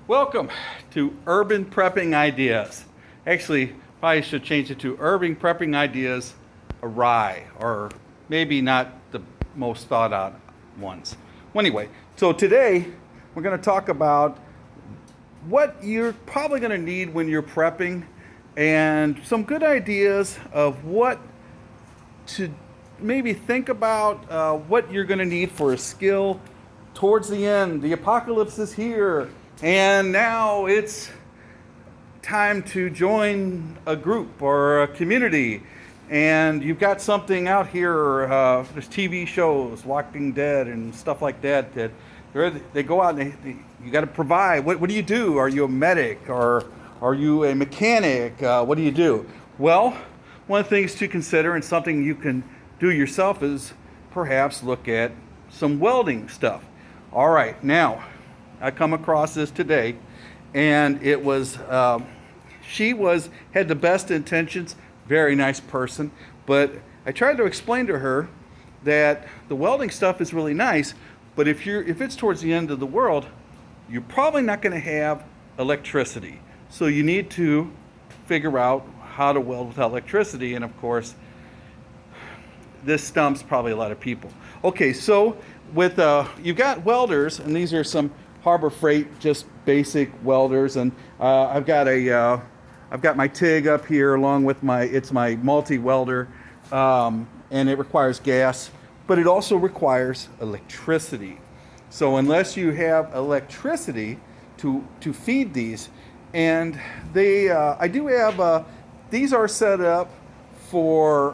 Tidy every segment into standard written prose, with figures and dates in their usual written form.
Welcome to Urban Prepping Ideas. Actually, probably should change it to Urban Prepping Ideas Awry, or maybe not the most thought out ones. Well, anyway, so today we're going to talk about what you're probably going to need when you're prepping and some good ideas of what to maybe think about, what you're going to need for a skill towards the end. The apocalypse is here. And now it's time to join a group or a community. And you've got something out here, there's TV shows, Walking Dead and stuff like that, that they go out and you got to provide. What do you do? Are you a medic or are you a mechanic? What do you do? Well, one of the things to consider and something you can do yourself is perhaps look at some welding stuff. All right, now, I come across this today, and it was, had the best intentions, very nice person, but I tried to explain to her that the welding stuff is really nice, but if it's towards the end of the world, you're probably not going to have electricity. So you need to figure out how to weld without electricity, and of course, this stumps probably a lot of people. Okay, so with you've got welders, and these are some Harbor Freight, just basic welders, and I've got my TIG up here along with my multi-welder, and it requires gas, but it also requires electricity. So unless you have electricity to feed these, and I do have these are set up for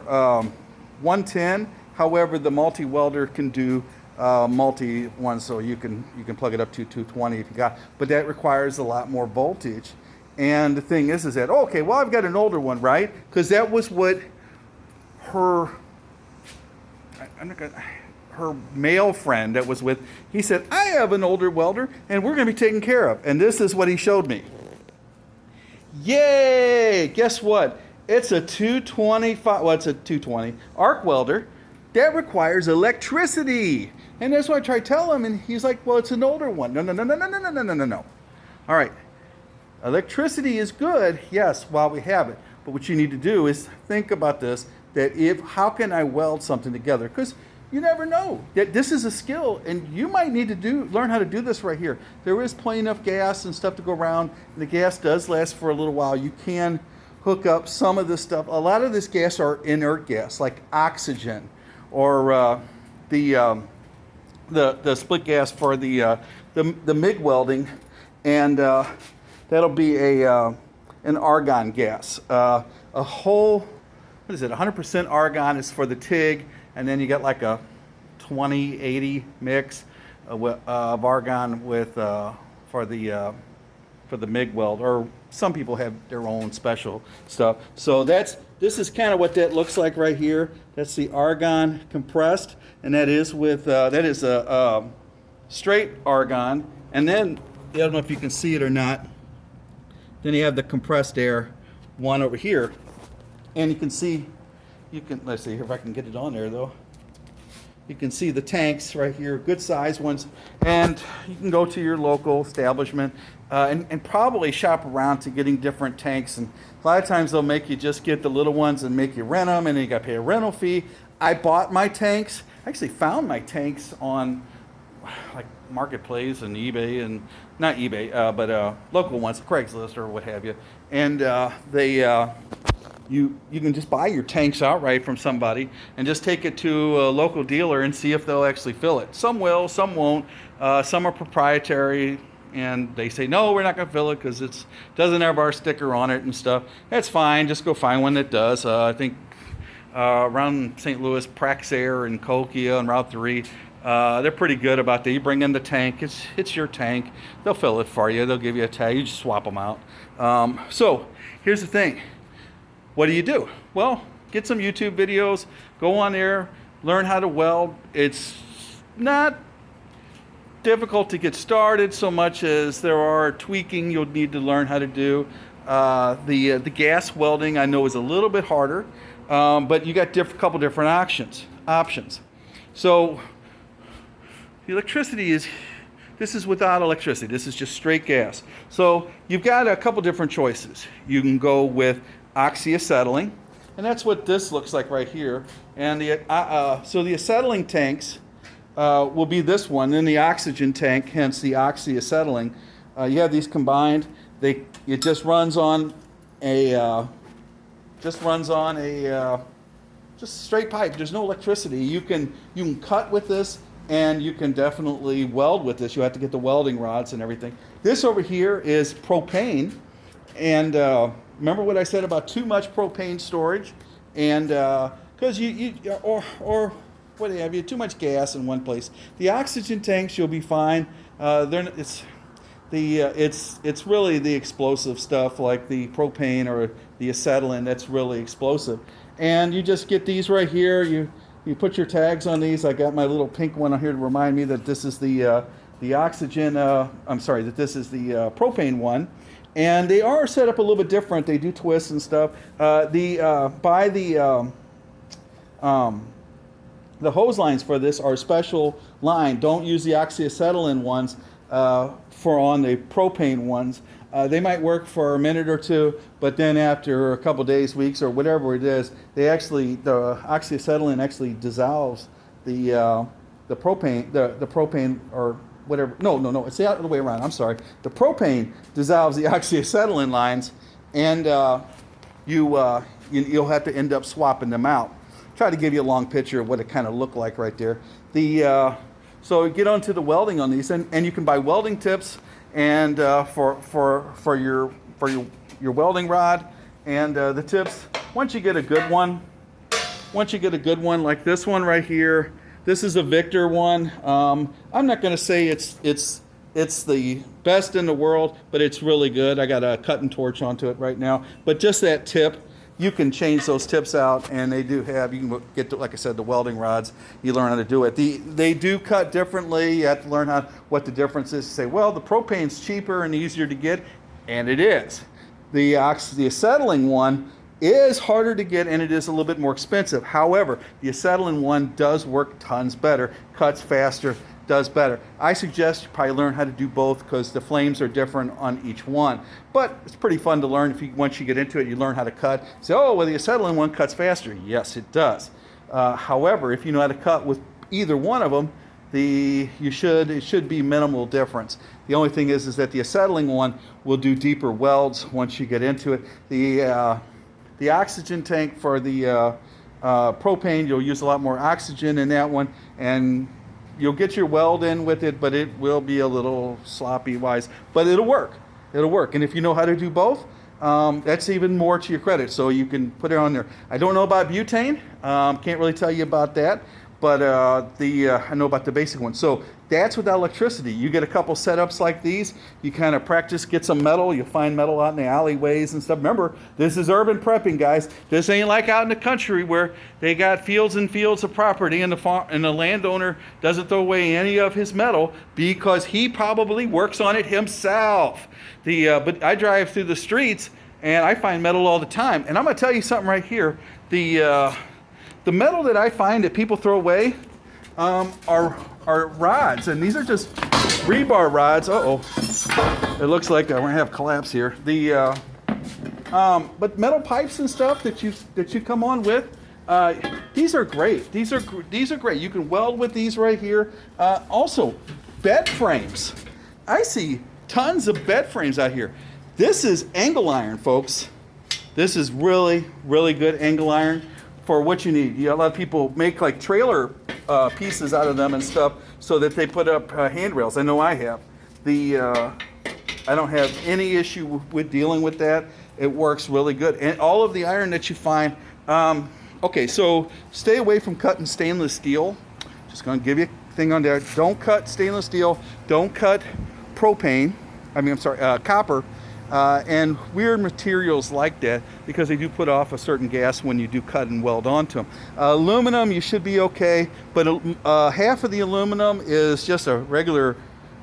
110. However, the multi-welder can do multi one, so you can plug it up to 220 if you got, but that requires a lot more voltage. And the thing is that, okay, well, I've got an older one, right? Because that was what her male friend that was with, he said, I have an older welder and we're going to be taken care of. And this is what he showed me. Yay! Guess what? It's a 225, well, it's a 220 arc welder that requires electricity. And that's what I tried to tell him, and he's like, well, it's an older one. No. All right. Electricity is good, yes, while we have it. But what you need to do is think about this, that how can I weld something together? Because you never know. This is a skill, and you might need to learn how to do this right here. There is plenty enough gas and stuff to go around, and the gas does last for a little while. You can hook up some of this stuff. A lot of this gas are inert gas, like oxygen, or the split gas for the MIG welding, and that'll be an argon gas. A whole, what is it? 100% argon is for the TIG, and then you got like a 20-80 mix of argon with for the MIG weld, or some people have their own special stuff. So this is kind of what that looks like right here. That's the argon compressed, and that is a straight argon. And then, I don't know if you can see it or not, then you have the compressed air one over here. And you can see, let's see if I can get it on there though. You can see the tanks right here, good size ones, and you can go to your local establishment and probably shop around to getting different tanks. And a lot of times they'll make you just get the little ones and make you rent them, and then you got to pay a rental fee. I bought my tanks. I actually found my tanks on like Marketplace and eBay, and not eBay, but local ones, Craigslist or what have you. And you can just buy your tanks outright from somebody and just take it to a local dealer and see if they'll actually fill it. Some will, some won't. Some are proprietary, and they say, no, we're not going to fill it because it doesn't have our sticker on it and stuff. That's fine. Just go find one that does. I think around St. Louis, Praxair and Kokia and Route 3, they're pretty good about that. You bring in the tank. It's your tank. They'll fill it for you. They'll give you a tag. You just swap them out. So here's the thing. What do? Well, get some YouTube videos, go on there, learn how to weld. It's not difficult to get started so much as there are tweaking you'll need to learn how to do. The gas welding I know is a little bit harder, but you got a couple different options. So the electricity is This is without electricity. This is just straight gas. So you've got a couple different choices. You can go with oxyacetylene, and that's what this looks like right here. And so the acetylene tanks will be this one, then the oxygen tank, hence the oxyacetylene. You have these combined. It just runs on a just straight pipe. There's no electricity. You can cut with this, and you can definitely weld with this. You have to get the welding rods and everything. This over here is propane, and remember what I said about too much propane storage, and because or what have you, too much gas in one place. The oxygen tanks, you'll be fine. It's really the explosive stuff like the propane or the acetylene that's really explosive. And you just get these right here. You put your tags on these. I got my little pink one on here to remind me that this is the oxygen. That this is the propane one. And they are set up a little bit different. They do twists and stuff. The hose lines for this are special line. Don't use the oxyacetylene ones for on the propane ones. They might work for a minute or two, but then after a couple days, weeks, or whatever it is, the oxyacetylene actually dissolves the propane or whatever. No, it's the other way around. I'm sorry. The propane dissolves the oxyacetylene lines, and you'll have to end up swapping them out. Try to give you a long picture of what it kind of looked like right there. So get onto the welding on these, and you can buy welding tips and for your welding rod and the tips. Once you get a good one like this one right here, this is a Victor one. I'm not going to say it's the best in the world, but it's really good. I got a cutting torch onto it right now. But just that tip, you can change those tips out, and they do have, you can get, like I said, the welding rods. You learn how to do it. They do cut differently. You have to learn what the difference is. You say, well, the propane's cheaper and easier to get, and it is. The acetylene one is harder to get, and it is a little bit more expensive. However, the acetylene one does work tons better, cuts faster, does better. I suggest you probably learn how to do both because the flames are different on each one. But it's pretty fun to learn. Once you get into it, you learn how to cut. Say, oh, well, the acetylene one cuts faster. Yes, it does. However, if you know how to cut with either one of them, it should be minimal difference. The only thing is that the acetylene one will do deeper welds once you get into it. The oxygen tank for the propane, you'll use a lot more oxygen in that one, and you'll get your weld in with it, but it will be a little sloppy wise, but it'll work. It'll work. And if you know how to do both, that's even more to your credit. So you can put it on there. I don't know about butane. Can't really tell you about that, but I know about the basic one. So that's without electricity. You get a couple setups like these. You kind of practice, get some metal. You find metal out in the alleyways and stuff. Remember, this is urban prepping, guys. This ain't like out in the country where they got fields and fields of property, and the landowner doesn't throw away any of his metal because he probably works on it himself. But I drive through the streets and I find metal all the time. And I'm going to tell you something right here. The metal that I find that people throw away are rods, and these are just rebar rods. It looks like we're gonna have collapse here. But metal pipes and stuff that you come on with, these are great. These are great. You can weld with these right here. Also, bed frames. I see tons of bed frames out here. This is angle iron, folks. This is really, really good angle iron for what you need. A lot of people make like trailer pieces out of them and stuff so that they put up handrails. I know I have. I don't have any issue with dealing with that. It works really good. And all of the iron that you find, okay, so stay away from cutting stainless steel. Just gonna give you a thing on there. Don't cut stainless steel. Don't cut copper. And weird materials like that, because they do put off a certain gas when you do cut and weld onto them. Aluminum, you should be okay, but half of the aluminum is just a regular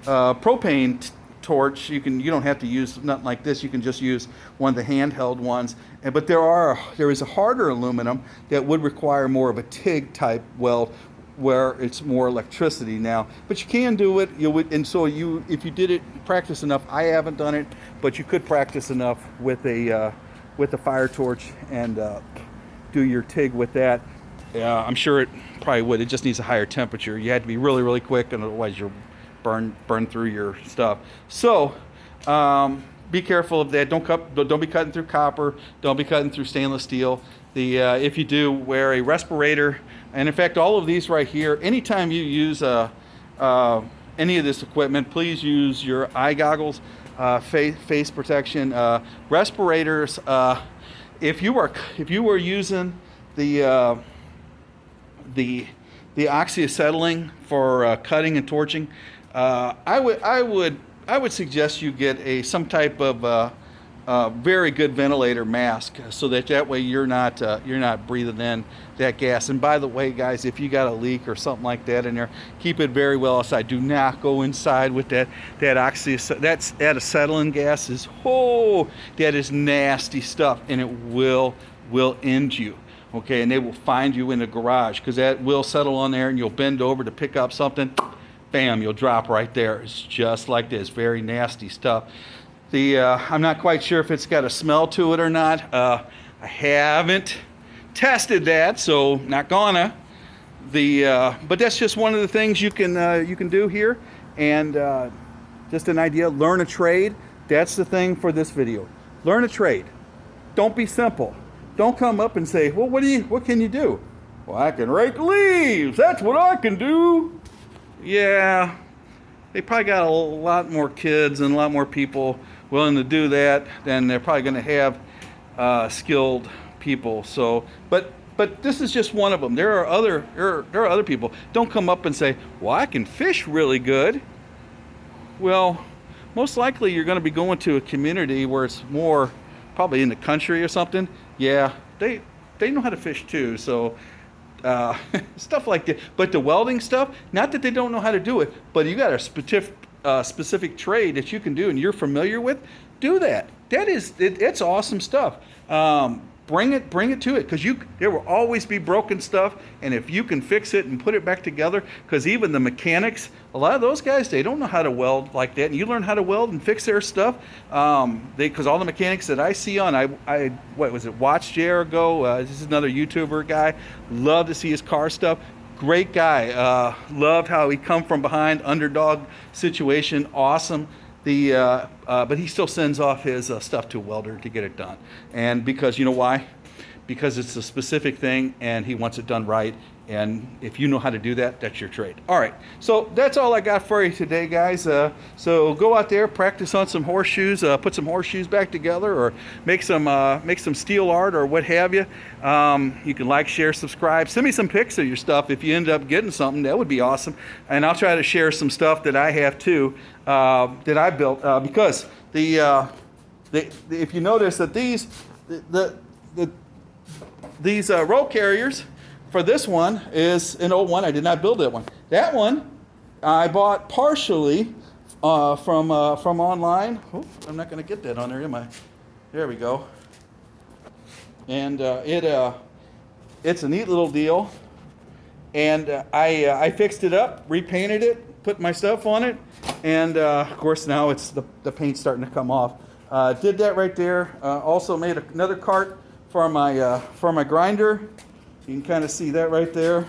propane torch. You don't have to use nothing like this. You can just use one of the handheld ones. But there is a harder aluminum that would require more of a TIG type weld. where it's more electricity now. But you can do it. And so if you did it, practice enough. I haven't done it, but you could practice enough with a fire torch and do your TIG with that. I'm sure it probably would. It just needs a higher temperature. You had to be really, really quick, and otherwise you'll burn through your stuff. So be careful of that. Don't be cutting through copper. Don't be cutting through stainless steel. If you do, wear a respirator. And in fact, all of these right here, anytime you use any of this equipment, please use your eye goggles, face protection, respirators. If you were using the oxyacetylene for cutting and torching, I would suggest you get some type of very good ventilator mask, so that way you're not breathing in that gas. And by the way, guys, if you got a leak or something like that in there, keep it very well outside. Do not go inside with that acetylene gas. That is nasty stuff, and it will end you. Okay, and they will find you in the garage, because that will settle on there, and you'll bend over to pick up something, bam, you'll drop right there. It's just like this, very nasty stuff. I'm not quite sure if it's got a smell to it or not. I haven't tested that, so not gonna. But that's just one of the things you can do here, and just an idea. Learn a trade. That's the thing for this video. Learn a trade. Don't be simple. Don't come up and say, well, what can you do? Well, I can rake leaves. That's what I can do. Yeah, they probably got a lot more kids and a lot more people willing to do that than they're probably going to have skilled people. So, but this is just one of them. There are other people. Don't come up and say, well, I can fish really good. Well, most likely you're going to be going to a community where it's more probably in the country or something. Yeah, they know how to fish too. So stuff like that. But the welding stuff, not that they don't know how to do it, but you got a specific trade that you can do and you're familiar with. Do that. It's awesome stuff. Bring it to it, because there will always be broken stuff, and if you can fix it and put it back together, because even the mechanics, a lot of those guys, they don't know how to weld like that, and you learn how to weld and fix their stuff. Because all the mechanics that I see on, what was it, Watch Jericho, this is another YouTuber guy, love to see his car stuff. Great guy. Loved how he come from behind, underdog situation, awesome. But he still sends off his stuff to a welder to get it done. And because, you know why? Because it's a specific thing and he wants it done right. And if you know how to do that, that's your trade. All right, so that's all I got for you today, guys. So go out there, practice on some horseshoes, put some horseshoes back together, or make some steel art or what have you. You can like, share, subscribe. Send me some pics of your stuff if you end up getting something. That would be awesome. And I'll try to share some stuff that I have too, that I built, because if you notice that these roll carriers for this one is an old one. I did not build that one. That one I bought partially from online. Oh, I'm not going to get that on there, am I? There we go. And it's a neat little deal. And I fixed it up, repainted it, put my stuff on it, and of course now it's the paint's starting to come off. Did that right there. Also made another cart for my grinder. You can kind of see that right there.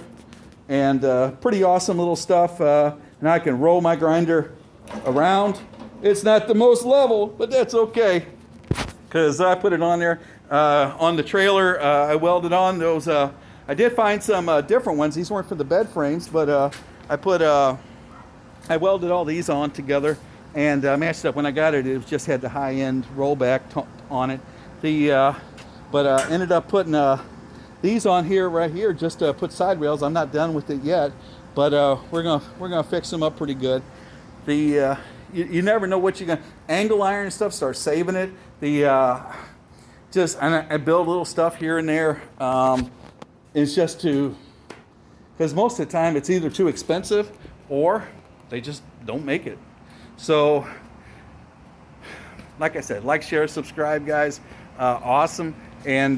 And pretty awesome little stuff. And I can roll my grinder around. It's not the most level, but that's okay, because I put it on there. On the trailer, I welded on those. I did find some different ones. These weren't for the bed frames, but I welded all these on together and matched up. When I got it, it just had the high-end rollback on it. But ended up putting these on here, right here, just to put side rails. I'm not done with it yet, but we're gonna fix them up pretty good. You never know what you're gonna angle iron and stuff. Start saving it. I build little stuff here and there. It's just because most of the time it's either too expensive or they just don't make it. So, like I said, like, share, subscribe, guys. Awesome, and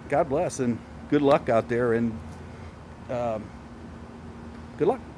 God bless and good luck out there, and Good luck.